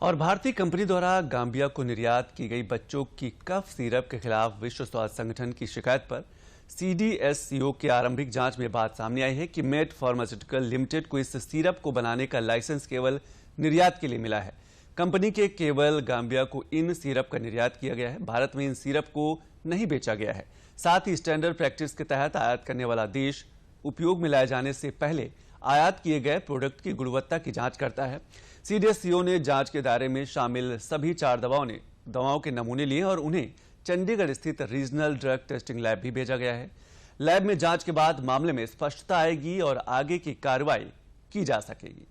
और भारतीय कंपनी द्वारा गांबिया को निर्यात की गई बच्चों की कफ सिरप के खिलाफ विश्व स्वास्थ्य संगठन की शिकायत पर सीडीएससीओ की आरंभिक जांच में बात सामने आई है कि मेड फार्मास्यूटिकल लिमिटेड को इस सिरप को बनाने का लाइसेंस केवल निर्यात के लिए मिला है। कंपनी के केवल गांबिया को इन सिरप का निर्यात किया गया है। भारत में इन सिरप को नहीं बेचा गया है। साथ ही स्टैंडर्ड प्रैक्टिस के तहत आयात करने वाला देश उपयोग में लाए जाने से पहले आयात किए गए प्रोडक्ट की गुणवत्ता की जांच करता है। सीडीएससीओ ने जांच के दायरे में शामिल सभी 4 दवाओं के नमूने लिए और उन्हें चंडीगढ़ स्थित रीजनल ड्रग टेस्टिंग लैब भी भेजा गया है। लैब में जांच के बाद मामले में स्पष्टता आएगी और आगे की कार्रवाई की जा सकेगी।